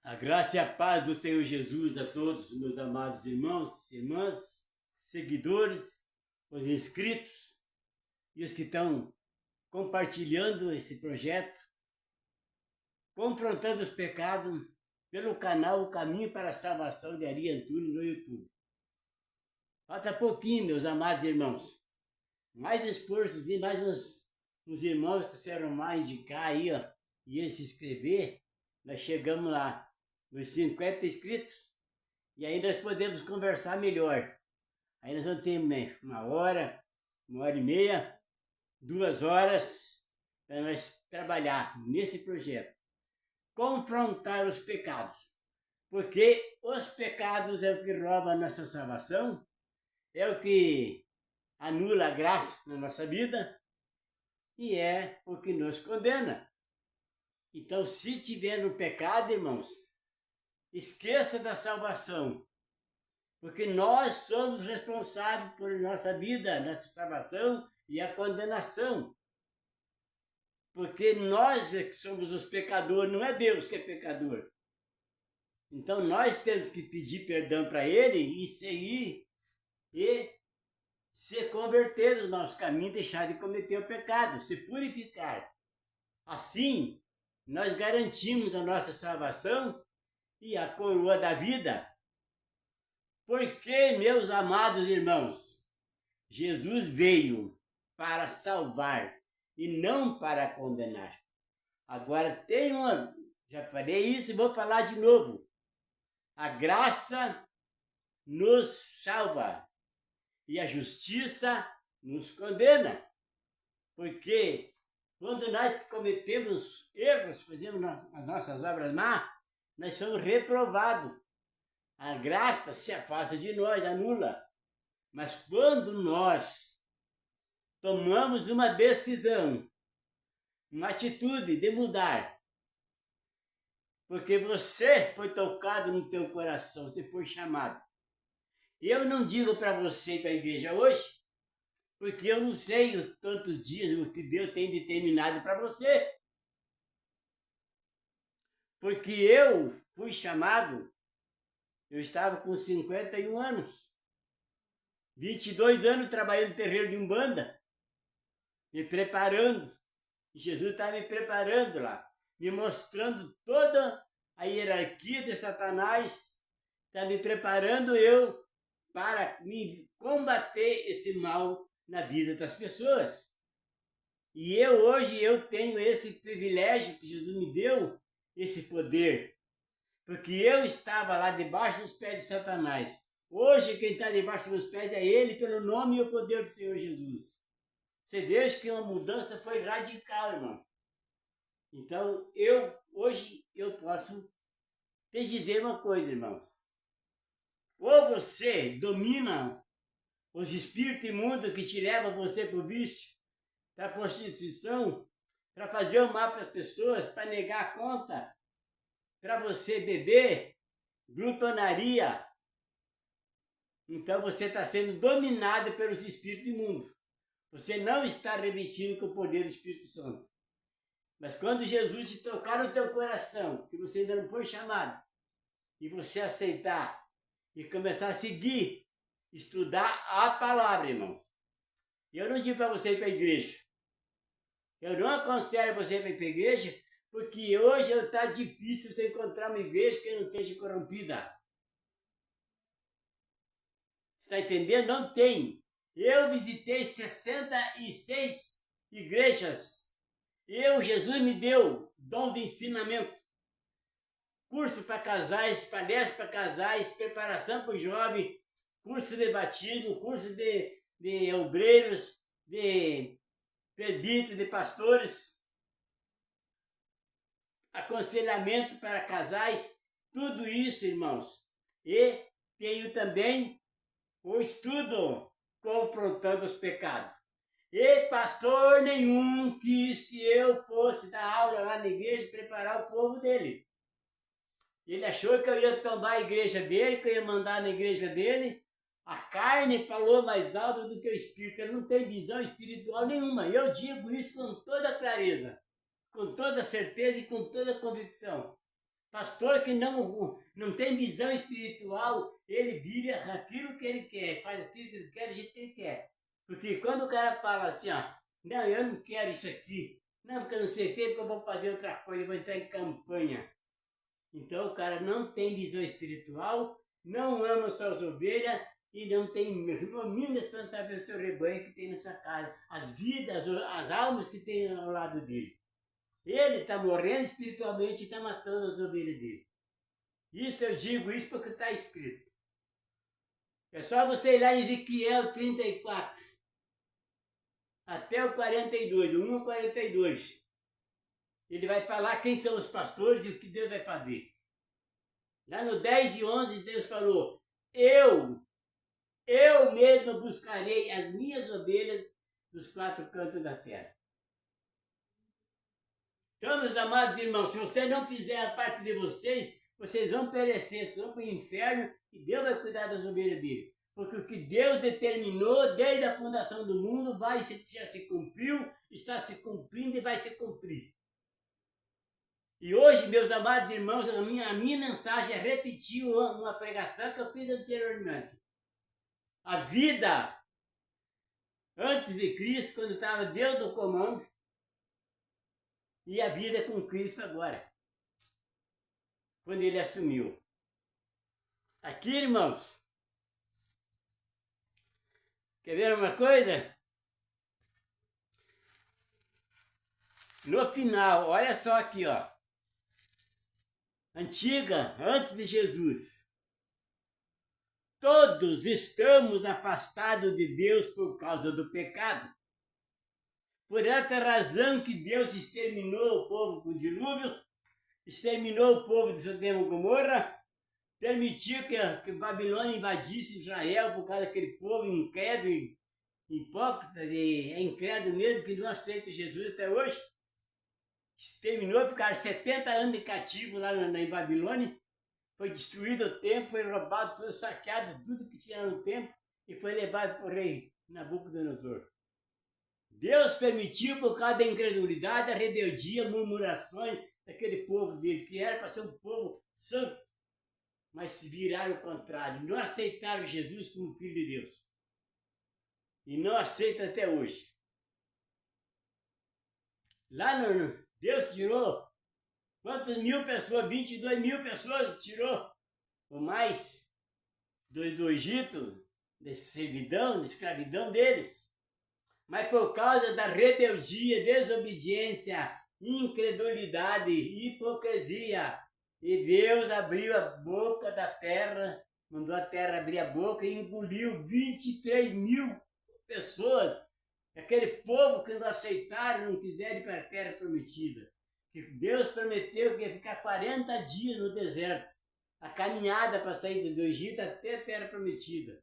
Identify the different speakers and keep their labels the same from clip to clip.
Speaker 1: A graça e a paz do Senhor Jesus a todos, meus amados irmãos, irmãs, seguidores, os inscritos e os que estão compartilhando esse projeto, confrontando os pecados pelo canal O Caminho para a Salvação de Ari Antunes no YouTube. Falta pouquinho, meus amados irmãos. Mais esforços e mais uns irmãos que se arrumar, indicar aí, ó, e se inscrever, nós chegamos lá nos 50 inscritos. E aí nós podemos conversar melhor. Aí nós vamos ter uma hora e meia, 2 horas para nós trabalhar nesse projeto. Confrontar os pecados. Porque os pecados é o que rouba a nossa salvação, é o que anula a graça na nossa vida e é o que nos condena. Então, se tiver no pecado, irmãos, esqueça da salvação. Porque nós somos responsáveis por nossa vida, nossa salvação e a condenação. Porque nós é que somos os pecadores, não é Deus que é pecador. Então nós temos que pedir perdão para Ele e seguir e se converter no nosso caminho, deixar de cometer o pecado, se purificar. Assim, nós garantimos a nossa salvação e a coroa da vida. Porque, meus amados irmãos, Jesus veio para salvar e não para condenar. Agora já falei isso e vou falar de novo. A graça nos salva e a justiça nos condena. Porque quando nós cometemos erros, fazemos as nossas obras más, nós somos reprovados. A graça se afasta de nós, anula. Mas quando nós tomamos uma decisão, uma atitude de mudar, porque você foi tocado no teu coração, você foi chamado. Eu não digo para você ir para a igreja hoje, porque eu não sei os tantos dias o que Deus tem determinado para você. Porque eu fui chamado, eu estava com 51 anos. 22 anos trabalhando no terreiro de Umbanda, me preparando. Jesus está me preparando lá, me mostrando toda a hierarquia de Satanás, está me preparando eu para me combater esse mal na vida das pessoas. E hoje eu tenho esse privilégio que Jesus me deu, esse poder, porque eu estava lá debaixo dos pés de Satanás. Hoje quem está debaixo dos pés é Ele, pelo nome e o poder do Senhor Jesus. Você veja que uma mudança foi radical, irmão. Então, hoje eu posso te dizer uma coisa, irmãos. Ou você domina os espíritos imundos que te levam você para o vício, para a prostituição, para fazer o mal para as pessoas, para negar a conta, para você beber, glutonaria. Então você está sendo dominado pelos espíritos imundos. Você não está revestido com o poder do Espírito Santo. Mas quando Jesus te tocar no teu coração, que você ainda não foi chamado, e você aceitar e começar a seguir, estudar a palavra, irmãos. Eu não digo para você ir para a igreja. Eu não aconselho você ir para a igreja, porque hoje está difícil você encontrar uma igreja que não esteja corrompida. Está entendendo? Não tem. Eu visitei 66 igrejas. Jesus me deu dom de ensinamento. Curso para casais, palestra para casais, preparação para o jovem, curso de batismo, curso de obreiros, de presbíteros, de pastores, aconselhamento para casais, tudo isso, irmãos. E tenho também o estudo confrontando os pecados. E pastor nenhum quis que eu fosse dar aula lá na igreja e preparar o povo dele. Ele achou que eu ia tomar a igreja dele, que eu ia mandar na igreja dele. A carne falou mais alto do que o espírito. Ele não tem visão espiritual nenhuma. Eu digo isso com toda clareza, com toda certeza e com toda convicção. Pastor que não tem visão espiritual, ele vive aquilo que ele quer, faz aquilo que ele quer, do jeito que ele quer. Porque quando o cara fala assim, ó, não, eu não quero isso aqui, não, porque eu não sei o que, porque eu vou fazer outra coisa, eu vou entrar em campanha. Então o cara não tem visão espiritual, não ama suas ovelhas e não tem no mínimo responsável pelo seu rebanho que tem na sua casa, as vidas, as almas que tem ao lado dele. Ele está morrendo espiritualmente e está matando as ovelhas dele. Isso eu digo isso porque está escrito. É só você ir lá em Ezequiel 34, até o 42, do 1 ao 42. Ele vai falar quem são os pastores e o que Deus vai fazer. Lá no 10 e 11, Deus falou, eu mesmo buscarei as minhas ovelhas dos quatro cantos da terra. Então, meus amados irmãos, se você não fizer a parte de vocês, vocês vão perecer, vocês vão para o inferno e Deus vai cuidar das ovelhas dele. Porque o que Deus determinou desde a fundação do mundo já se cumpriu, está se cumprindo e vai se cumprir. E hoje, meus amados irmãos, a minha mensagem é repetir uma pregação que eu fiz anteriormente. A vida antes de Cristo, quando estava Deus no comando, e a vida com Cristo agora, quando ele assumiu. Aqui, irmãos, quer ver uma coisa? No final, olha só aqui, ó. Antiga, antes de Jesus. Todos estamos afastados de Deus por causa do pecado. Por essa razão que Deus exterminou o povo com o dilúvio, exterminou o povo de Sodoma e Gomorra, permitiu que Babilônia invadisse Israel por causa daquele povo incrédulo, hipócrita, incrédulo mesmo, que não aceita Jesus até hoje. Exterminou, ficaram 70 anos de cativo lá em Babilônia. Foi destruído o templo, foi roubado, tudo saqueado, tudo que tinha no templo, e foi levado para o rei Nabucodonosor. Deus permitiu, por causa da incredulidade, a rebeldia, murmurações daquele povo dele, que era para ser um povo santo, mas viraram o contrário, não aceitaram Jesus como Filho de Deus. E não aceitam até hoje. Lá Deus tirou quantas mil pessoas? 22 mil pessoas tirou, ou mais, do Egito, da servidão, da escravidão deles. Mas por causa da rebeldia, desobediência, incredulidade, hipocrisia, e Deus abriu a boca da terra, mandou a terra abrir a boca e engoliu 23 mil pessoas. Aquele povo que não aceitaram, não quiseram ir para a terra prometida. Que Deus prometeu que ia ficar 40 dias no deserto. A caminhada para sair do Egito até a terra prometida.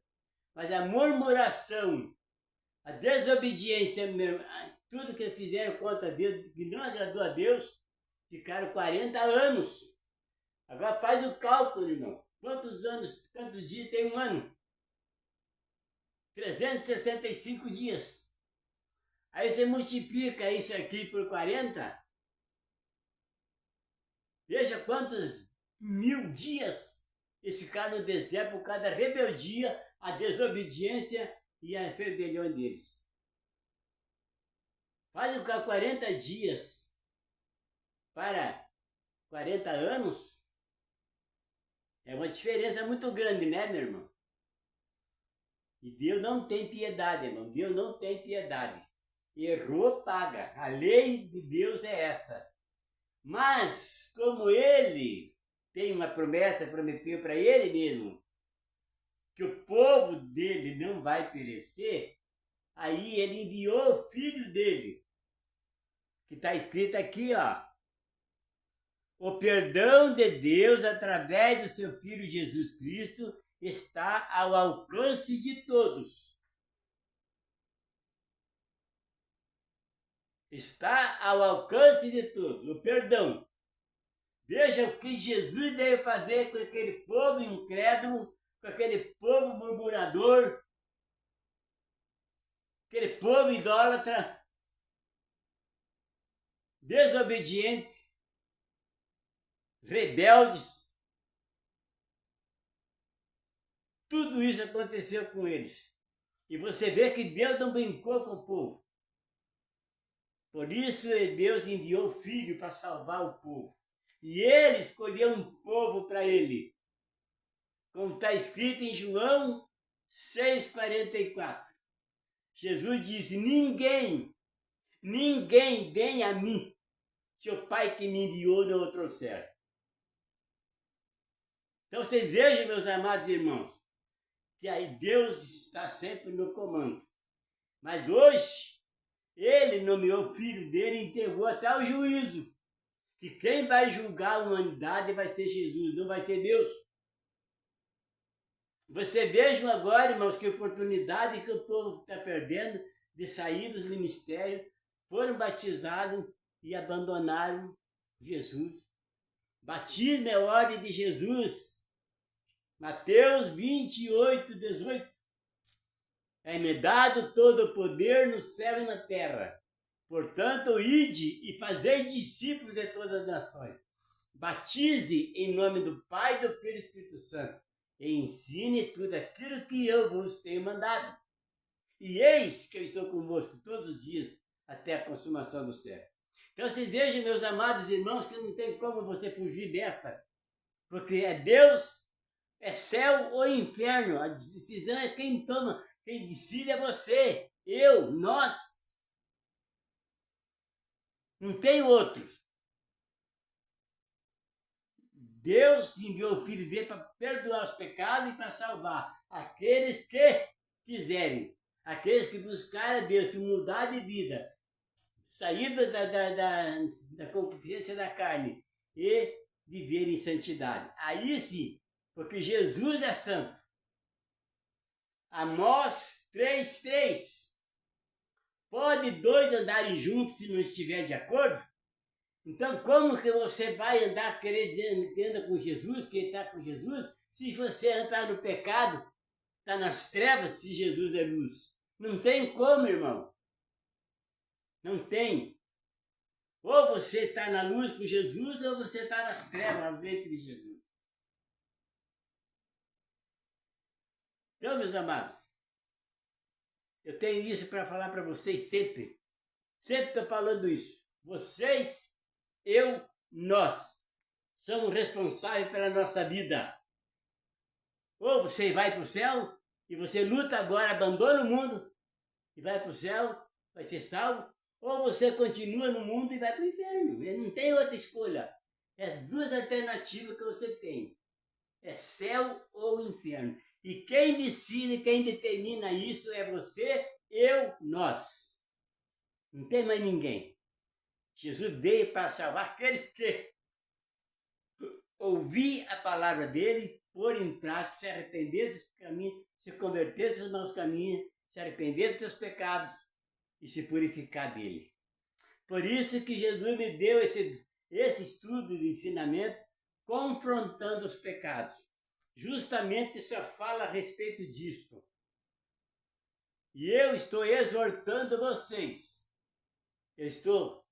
Speaker 1: Mas a murmuração, a desobediência, tudo que fizeram contra Deus, que não agradou a Deus, ficaram 40 anos. Agora faz o cálculo, irmão. Quantos anos, quantos dias tem um ano? 365 dias. Aí você multiplica isso aqui por 40. Veja quantos 1000 dias eles ficaram no deserto por causa da rebeldia, a desobediência e a rebelião deles. Faz o que 40 dias para 40 anos. É uma diferença muito grande, né, meu irmão? E Deus não tem piedade, irmão. Deus não tem piedade. Errou, paga. A lei de Deus é essa. Mas, como ele tem uma promessa, prometeu para ele mesmo, que o povo dele não vai perecer, aí ele enviou o filho dele, que está escrito aqui, ó. O perdão de Deus através do seu Filho Jesus Cristo está ao alcance de todos. Está ao alcance de todos, o perdão. Veja o que Jesus deve fazer com aquele povo incrédulo, com aquele povo murmurador, aquele povo idólatra, desobediente, rebeldes. Tudo isso aconteceu com eles. E você vê que Deus não brincou com o povo. Por isso Deus enviou o Filho para salvar o povo. E ele escolheu um povo para ele. Como está escrito em João 6,44. Jesus disse, ninguém vem a mim, se o Pai que me enviou não o trouxer. Então vocês vejam, meus amados irmãos, que aí Deus está sempre no comando. Mas hoje, ele nomeou o filho dele e entregou até o juízo. Que quem vai julgar a humanidade vai ser Jesus, não vai ser Deus. Você vejam agora, irmãos, que oportunidade que o povo está perdendo de sair dos ministérios, foram batizados e abandonaram Jesus. Batismo é ordem de Jesus. Mateus 28:18. É-me dado todo o poder no céu e na terra. Portanto, ide e fazei discípulos de todas as nações. Batize em nome do Pai, do Filho e do Espírito Santo. E ensine tudo aquilo que eu vos tenho mandado. E eis que eu estou convosco todos os dias, até a consumação do século. Então vocês vejam, meus amados irmãos, que não tem como você fugir dessa. Porque é Deus, é céu ou inferno. A decisão é quem toma. Quem decide é você, eu, nós. Não tem outros. Deus enviou o Filho dele para perdoar os pecados e para salvar aqueles que quiserem. Aqueles que buscarem a Deus, que mudar de vida, sair da concupiscência da carne e viver em santidade. Aí sim, porque Jesus é santo. Amós 3:3. Pode dois andarem juntos se não estiver de acordo? Então, como que você vai andar querendo dizer que anda com Jesus, que está com Jesus, se você entrar no pecado, está nas trevas, se Jesus é luz? Não tem como, irmão. Não tem. Ou você está na luz com Jesus, ou você está nas trevas, ao ventre de Jesus. Então, meus amados, eu tenho isso para falar para vocês sempre. Sempre estou falando isso. Vocês, eu, nós somos responsáveis pela nossa vida. Ou você vai para o céu e você luta agora, abandona o mundo e vai para o céu, vai ser salvo. Ou você continua no mundo e vai para o inferno. Não tem outra escolha. É duas alternativas que você tem. É céu ou inferno. E quem decide, quem determina isso é você, eu, nós. Não tem mais ninguém. Jesus veio para salvar aqueles que ouvir a palavra dele, pôr em prática, se arrepender dos caminhos, se converter dos seus maus caminhos, se arrepender dos seus pecados e se purificar dele. Por isso que Jesus me deu esse estudo de ensinamento confrontando os pecados. Justamente só fala a respeito disso. E eu estou exortando vocês. Eu estou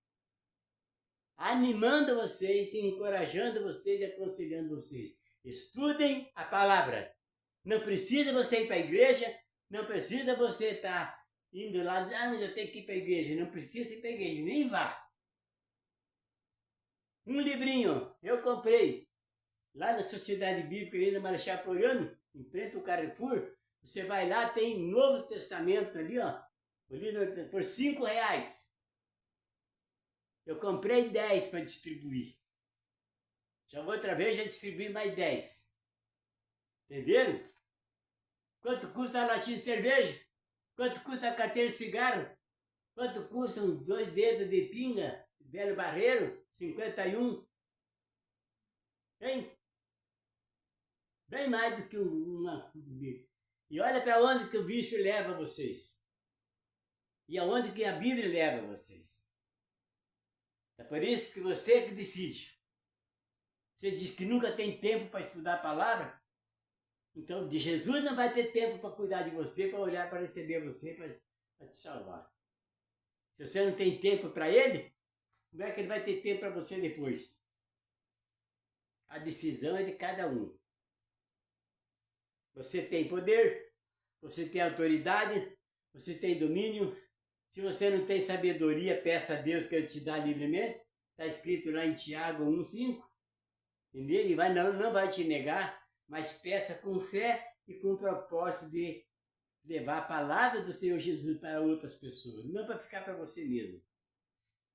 Speaker 1: animando vocês, encorajando vocês e aconselhando vocês. Estudem a palavra. Não precisa você ir para a igreja, não precisa você estar indo lá, mas eu tenho que ir para a igreja. Não precisa ir para a igreja, nem vá. Um livrinho eu comprei lá na Sociedade Bíblica, ali na Marechal Floriano, em frente ao Carrefour. Você vai lá, tem Novo Testamento ali, ó, por R$5. Eu comprei 10 para distribuir. Já outra vez já distribuí mais 10. Entenderam? Quanto custa a latinha de cerveja? Quanto custa a carteira de cigarro? Quanto custam 2 dedos de pinga? Velho Barreiro, 51. Hein? Bem mais do que uma. E olha para onde que o bicho leva vocês. E aonde que a Bíblia leva vocês. É por isso que você que decide. Você diz que nunca tem tempo para estudar a palavra? Então, de Jesus não vai ter tempo para cuidar de você, para olhar, para receber você, para te salvar. Se você não tem tempo para ele, como é que ele vai ter tempo para você depois? A decisão é de cada um. Você tem poder, você tem autoridade, você tem domínio. Se você não tem sabedoria, peça a Deus que Ele te dá livremente. Está escrito lá em Tiago 1,5. Entendeu? Ele não vai te negar, mas peça com fé e com o propósito de levar a palavra do Senhor Jesus para outras pessoas, não para ficar para você mesmo.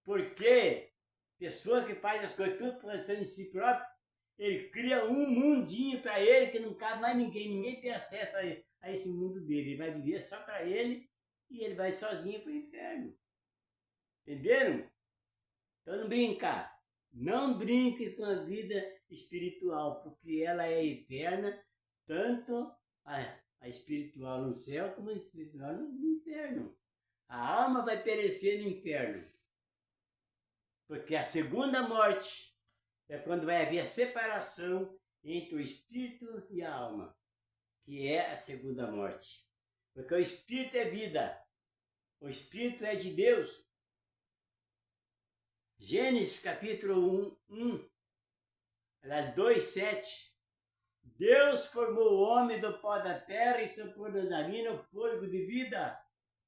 Speaker 1: Porque pessoa que faz as coisas tudo pensando em si próprio, ele cria um mundinho para ele que não cabe mais ninguém tem acesso a esse mundo dele. Ele vai viver só para ele e ele vai sozinho para o inferno. Entenderam? Então não brinca. Não brinque com a vida espiritual, porque ela é eterna, tanto a espiritual no céu como a espiritual no inferno. A alma vai perecer no inferno. Porque a segunda morte é quando vai haver a separação entre o espírito e a alma, que é a segunda morte. Porque o espírito é vida, o espírito é de Deus. Gênesis capítulo 2:7. Deus formou o homem do pó da terra e soprou na narina o fôlego de vida,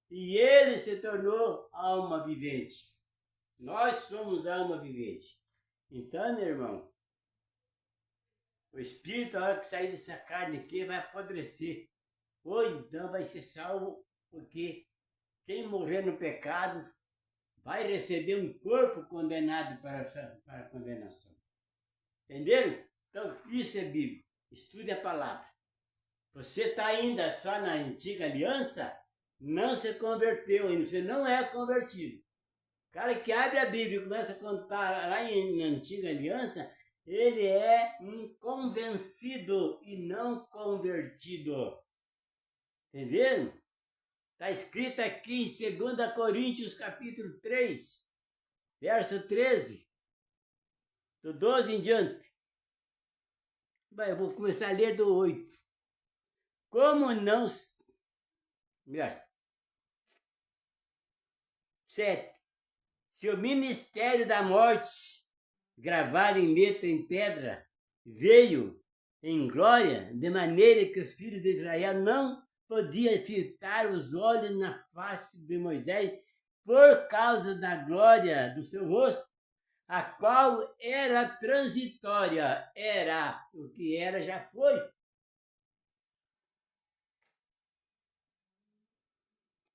Speaker 1: e ele se tornou alma vivente. Nós somos alma vivente. Então, meu irmão, o espírito, a hora que sair dessa carne aqui, vai apodrecer. Ou então vai ser salvo, porque quem morrer no pecado vai receber um corpo condenado para a condenação. Entenderam? Então, isso é Bíblia. Estude a palavra. Você está ainda só na antiga aliança, não se converteu ainda, você não é convertido. O cara que abre a Bíblia e começa a contar lá na antiga aliança, ele é um convencido e não convertido. Entenderam? Está escrito aqui em 2 Coríntios capítulo 3, verso 13, do 12 em diante. Eu vou começar a ler do 8. Como não... Melhor. 7. Se o ministério da morte, gravado em letra em pedra, veio em glória, de maneira que os filhos de Israel não podiam fitar os olhos na face de Moisés por causa da glória do seu rosto, a qual era transitória, era o que era, já foi.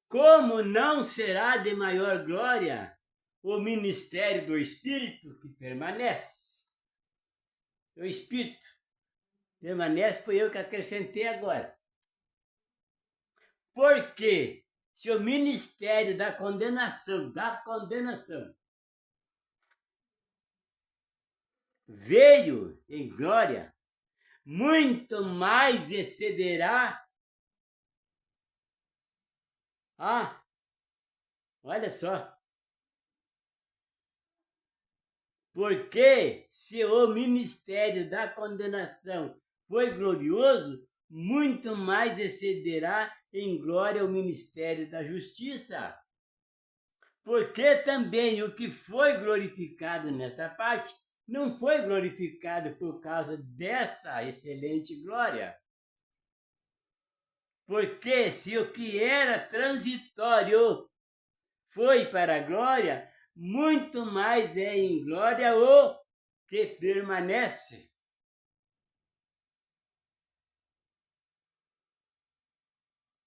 Speaker 1: Como não será de maior glória o ministério do Espírito que permanece? O Espírito permanece, foi eu que acrescentei agora. Porque se o ministério da condenação, veio em glória, muito mais excederá. Olha só. Porque se o ministério da condenação foi glorioso, muito mais excederá em glória o ministério da justiça. Porque também o que foi glorificado nesta parte não foi glorificado por causa dessa excelente glória. Porque se o que era transitório foi para a glória, muito mais é em glória o que permanece.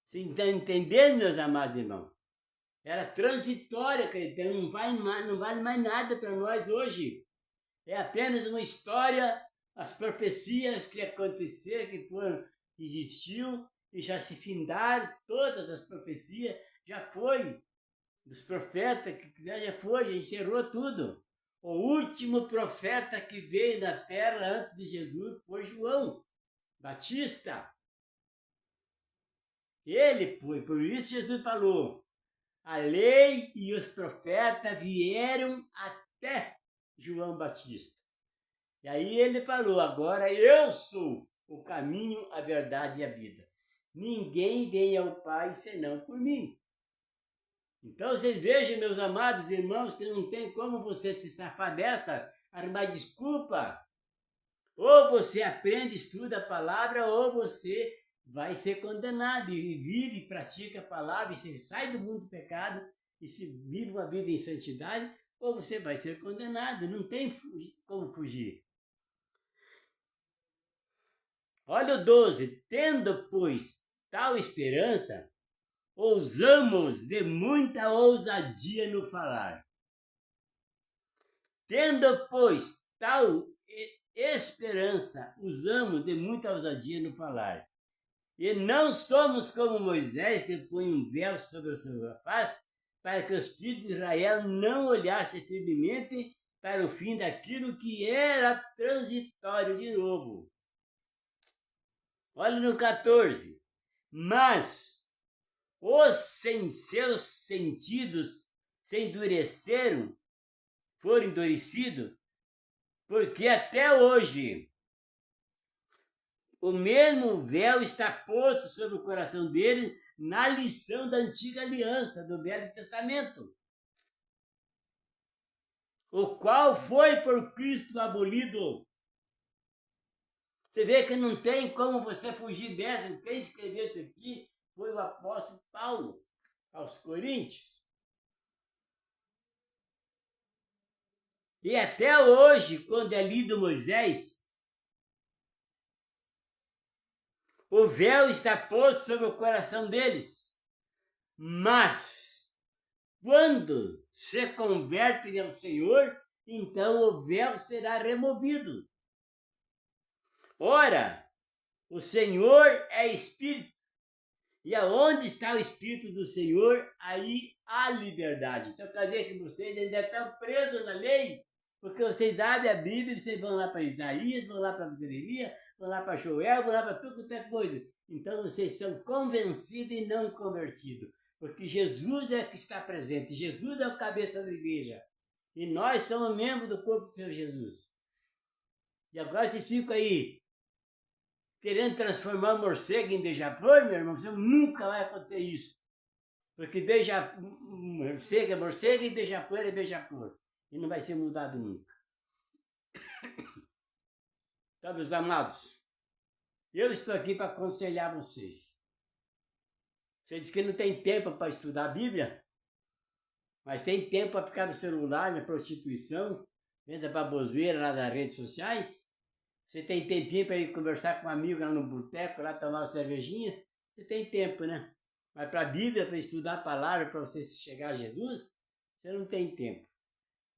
Speaker 1: Vocês estão entendendo, meus amados irmãos? Era transitória, então não vale mais nada para nós hoje. É apenas uma história, as profecias que aconteceram, que existiu e já se findaram, todas as profecias, já foi. Dos profetas, que já foi, já encerrou tudo. O último profeta que veio na terra antes de Jesus foi João Batista. Ele foi, por isso Jesus falou, a lei e os profetas vieram até João Batista. E aí ele falou, agora eu sou o caminho, a verdade e a vida. Ninguém vem ao Pai senão por mim. Então vocês vejam, meus amados irmãos, que não tem como você se safar dessa, armar desculpa Ou você aprende, estuda a palavra, ou você vai ser condenado e vive e pratica a palavra, e você sai do mundo do pecado e se vive uma vida em santidade, ou você vai ser condenado, não tem como fugir. Olha o 12, tendo, pois, tal esperança, ousamos de muita ousadia no falar. Tendo, pois, tal esperança, usamos de muita ousadia no falar. E não somos como Moisés, que põe um véu sobre a sua face, para que os filhos de Israel não olhassem firmemente para o fim daquilo que era transitório de novo. Olha no 14. Mas os sem seus sentidos se endureceram, foram endurecidos, porque até hoje o mesmo véu está posto sobre o coração deles na lição da antiga aliança, do Velho Testamento, o qual foi por Cristo abolido. Você vê que não tem como você fugir dessa. Quem escreveu isso aqui foi o apóstolo Paulo, aos Coríntios. E até hoje, quando é lido Moisés, o véu está posto sobre o coração deles. Mas, quando se convertem ao Senhor, então o véu será removido. Ora, o Senhor é Espírito, e aonde está o Espírito do Senhor, aí há liberdade. Então, quer dizer que vocês ainda estão presos na lei, porque vocês abrem a Bíblia, vocês vão lá para Isaías, vão lá para Jeremias, vão lá para Joel, vão lá para tudo quanto é coisa. Então, vocês são convencidos e não convertidos, porque Jesus é que está presente, Jesus é o cabeça da igreja, e nós somos membros do corpo do Senhor Jesus. E agora vocês ficam aí, querendo transformar o morcego em beija-flor, meu irmão, você nunca vai acontecer isso. Porque morcego é morcego e beija-flor é beija-flor. E não vai ser mudado nunca. Então, meus amados, eu estou aqui para aconselhar vocês. Você diz que não tem tempo para estudar a Bíblia, mas tem tempo para ficar no celular, na prostituição, vendo a baboseira lá das redes sociais. Você tem tempinho para ir conversar com um amigo lá no boteco, lá tomar uma cervejinha? Você tem tempo, né? Mas para a Bíblia, para estudar a palavra, para você chegar a Jesus, você não tem tempo.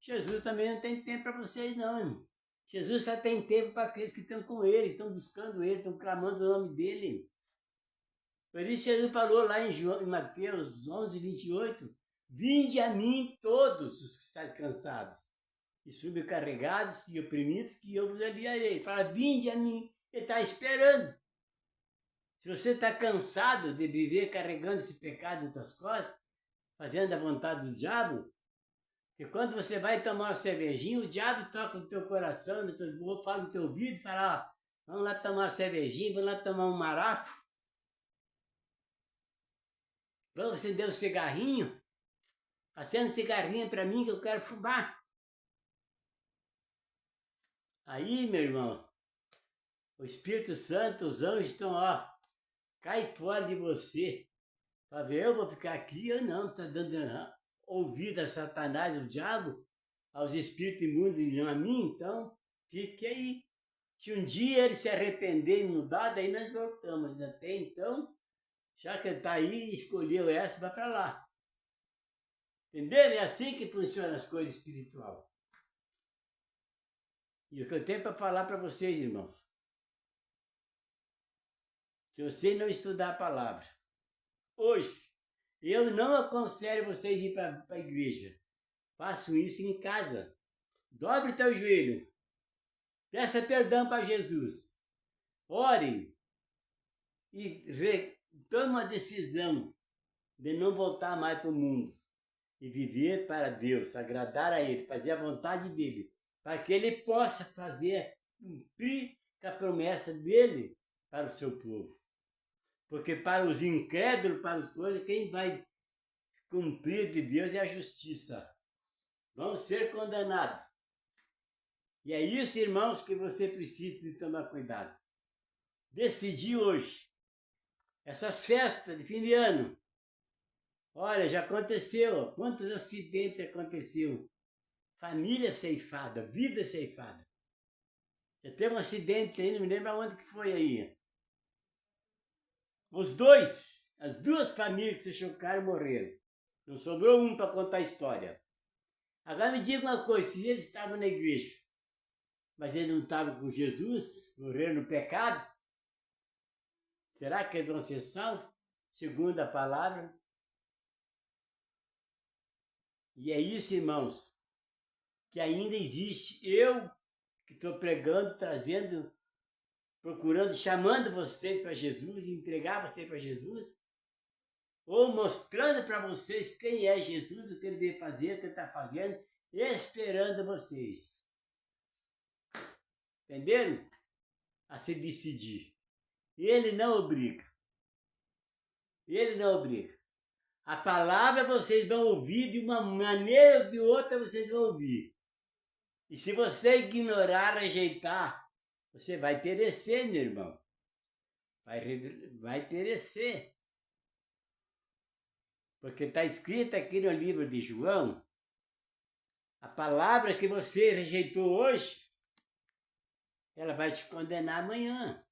Speaker 1: Jesus também não tem tempo para vocês, não, irmão. Jesus só tem tempo para aqueles que estão com Ele, estão buscando Ele, estão clamando o nome dEle. Por isso Jesus falou lá em Mateus 11, 28, vinde a mim todos os que estáis cansados e sobrecarregados e oprimidos, que eu vos aliviarei. Fala, vinde a mim. Ele está esperando. Se você está cansado de viver carregando esse pecado nas suas costas, fazendo a vontade do diabo, que quando você vai tomar uma cervejinha, o diabo toca no teu coração, fala no teu ouvido, fala, vamos lá tomar uma cervejinha, vamos lá tomar um marafo, vamos acender um cigarrinho, acenda um cigarrinho para mim que eu quero fumar. Aí, meu irmão, o Espírito Santo, os anjos estão, cai fora de você. Para ver, eu vou ficar aqui, eu não, está dando ouvido a Satanás, o diabo, aos espíritos imundos e não a mim, então fique aí. Se um dia ele se arrepender e mudar, daí nós voltamos. Até então, já que ele está aí, escolheu essa, vai para lá. Entenderam? É assim que funcionam as coisas espirituais. E o que eu tenho para falar para vocês, irmãos, se você não estudar a palavra, hoje, eu não aconselho vocês ir para a igreja. Façam isso em casa. Dobre teu joelho. Peça perdão para Jesus. Ore. E tome uma decisão de não voltar mais para o mundo. E viver para Deus, agradar a Ele, fazer a vontade dEle. Para que Ele possa cumprir a promessa dEle para o seu povo. Porque para os incrédulos, para as coisas, quem vai cumprir de Deus é a justiça. Vão ser condenados. E é isso, irmãos, que você precisa de tomar cuidado. Decidir hoje. Essas festas de fim de ano. Olha, já aconteceu. Quantos acidentes aconteceu? Família ceifada, vida ceifada. Já teve um acidente aí, não me lembro onde que foi aí. As duas famílias que se chocaram morreram. Não sobrou um para contar a história. Agora me diga uma coisa, se eles estavam na igreja, mas eles não estavam com Jesus, morreram no pecado, será que eles vão ser salvos, segundo a palavra? E é isso, irmãos, que ainda existe. Eu que estou pregando, trazendo, procurando, chamando vocês para Jesus, entregar vocês para Jesus, ou mostrando para vocês quem é Jesus, o que ele veio fazer, o que ele está fazendo, esperando vocês. Entenderam? A se decidir. Ele não obriga. Ele não obriga. A palavra vocês vão ouvir de uma maneira ou de outra, vocês vão ouvir. E se você ignorar, rejeitar, você vai perecer, meu irmão. Vai perecer. Porque está escrito aqui no livro de João, a palavra que você rejeitou hoje, ela vai te condenar amanhã.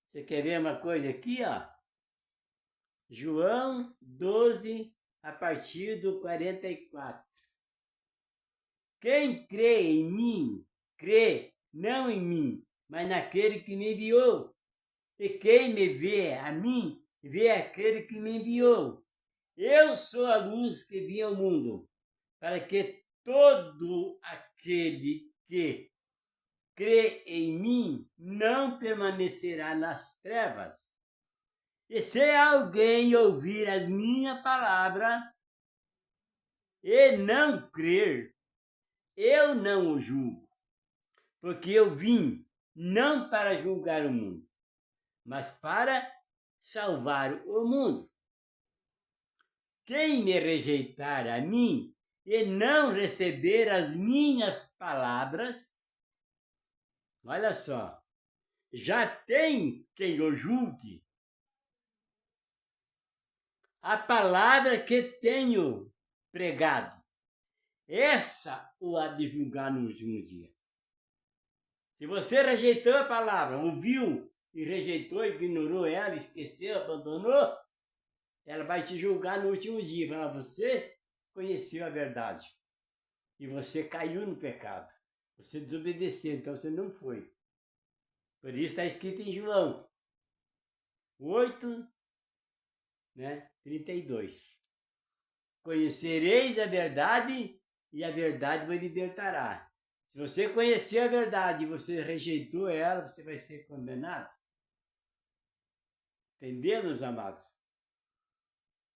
Speaker 1: Você quer ver uma coisa aqui, ó? João 12, a partir do 44. Quem crê em mim, crê não em mim, mas naquele que me enviou. E quem me vê a mim, vê aquele que me enviou. Eu sou a luz que vim ao mundo, para que todo aquele que crê em mim não permanecerá nas trevas. E se alguém ouvir as minhas palavras e não crer, eu não o julgo, porque eu vim não para julgar o mundo, mas para salvar o mundo. Quem me rejeitar a mim e não receber as minhas palavras, olha só, já tem quem o julgue. A palavra que tenho pregado, essa o há de julgar no último dia. Se você rejeitou a palavra, ouviu e rejeitou, ignorou ela, esqueceu, abandonou, ela vai te julgar no último dia. Falar, você conheceu a verdade e você caiu no pecado. Você desobedeceu, então você não foi. Por isso está escrito em João 8, 32. Conhecereis a verdade e a verdade vos libertará. Se você conhecer a verdade e você rejeitou ela, você vai ser condenado. Entendeu, meus amados?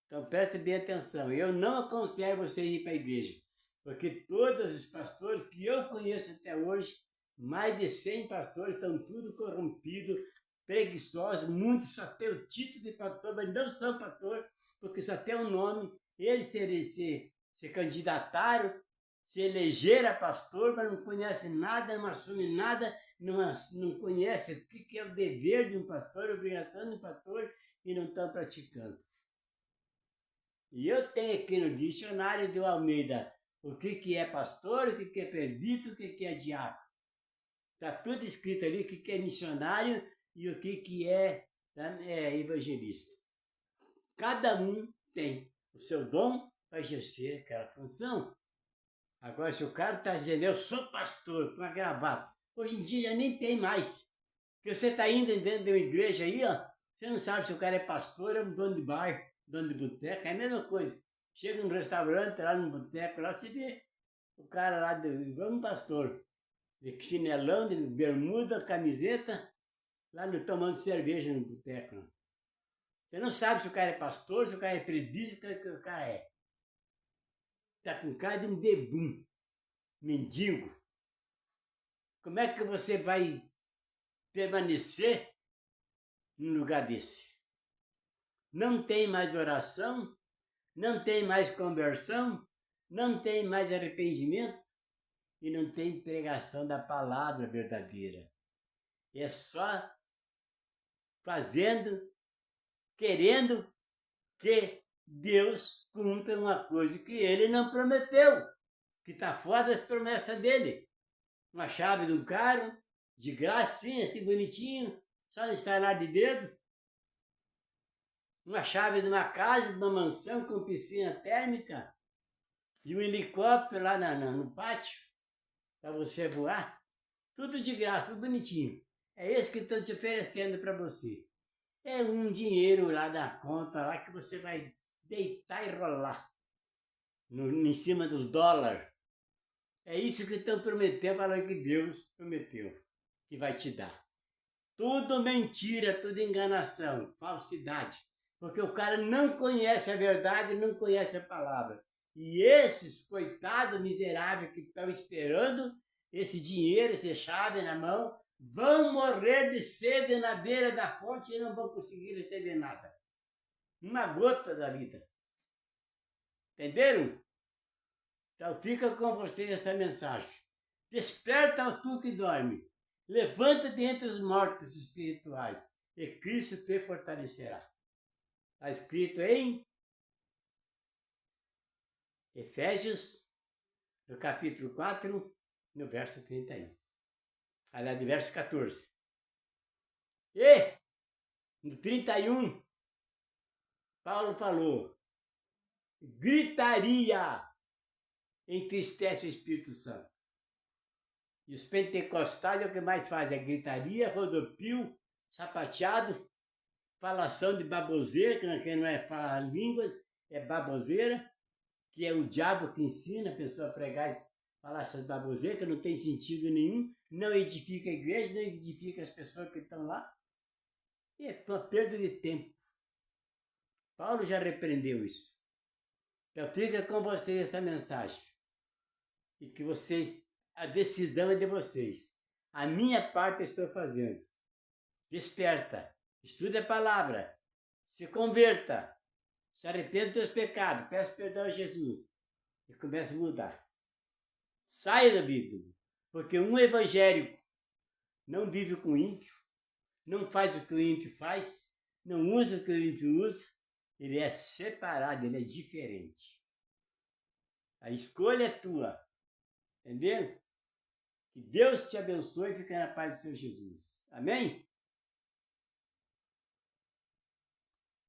Speaker 1: Então preste bem atenção. Eu não aconselho você a ir para a igreja, porque todos os pastores que eu conheço até hoje, mais de 100 pastores, estão tudo corrompidos, preguiçosos, muitos só têm o título de pastor, mas não são pastor, porque só tem o nome. Eles se candidataram, se elegeram a pastor, mas não conhecem nada, não assumem nada, não conhecem o que é o dever de um pastor, a obrigação de um pastor, e não estão praticando. E eu tenho aqui no dicionário de Almeida o que é pastor, o que é presbítero, o que é diácono. Está tudo escrito ali o que é missionário e o que é evangelista. Cada um tem o seu dom para exercer aquela função. Agora, se o cara está dizendo, eu sou pastor, com a gravata, hoje em dia já nem tem mais. Porque você está indo dentro de uma igreja aí, ó, você não sabe se o cara é pastor ou é um dono de bar, dono de boteca, é a mesma coisa. Chega num restaurante, lá no boteco, lá você vê o cara lá, vamos pastor, de chinelão, de bermuda, camiseta, lá tomando cerveja no boteco. Você não sabe se o cara é pastor, se o cara é presbítero, o que o cara é. Está com cara de um bebum, mendigo. Como é que você vai permanecer num lugar desse? Não tem mais oração, não tem mais conversão, não tem mais arrependimento. e não tem pregação da palavra verdadeira. É só fazendo, querendo que Deus cumpra uma coisa que ele não prometeu, que está fora das promessas dele. Uma chave de um carro, de graça, assim bonitinho, só no estalar de dedo. Uma chave de uma casa, de uma mansão com piscina térmica, de um helicóptero lá no pátio, para você voar. Tudo de graça, tudo bonitinho. É isso que estou te oferecendo para você. É um dinheiro lá da conta, lá que você vai deitar e rolar em cima dos dólares. É isso que estão prometendo, falando que Deus prometeu que vai te dar. Tudo mentira, tudo enganação, falsidade. Porque o cara não conhece a verdade, não conhece a palavra. E esses coitados miseráveis que estão esperando esse dinheiro, essa chave na mão, vão morrer de sede na beira da fonte e não vão conseguir receber nada. Uma gota da vida. Entenderam? Então fica com vocês essa mensagem. Desperta tu que dorme. Levanta-te entre os mortos espirituais e Cristo te fortalecerá. Está escrito em Efésios, no capítulo 4, no verso 31. Aliás, do verso 14. E, no 31, Paulo falou, gritaria entristece o Espírito Santo. E os pentecostais é o que mais fazem, é gritaria, rodopio, sapateado, falação de baboseira, que não é falar língua, é baboseira, que é o diabo que ensina a pessoa a pregar e falar essas baboseiras, que não tem sentido nenhum, não edifica a igreja, não edifica as pessoas que estão lá. E é uma perda de tempo. Paulo já repreendeu isso. Então fica com vocês essa mensagem. E que vocês, a decisão é de vocês. A minha parte eu estou fazendo. Desperta, estude a palavra, se converta, se arrependa dos seus pecados, peça perdão a Jesus e comece a mudar. Saia da vida, porque um evangélico não vive com o ímpio, não faz o que o ímpio faz, não usa o que o ímpio usa, ele é separado, ele é diferente. A escolha é tua, entendeu? Que Deus te abençoe e fique na paz do Senhor Jesus. Amém?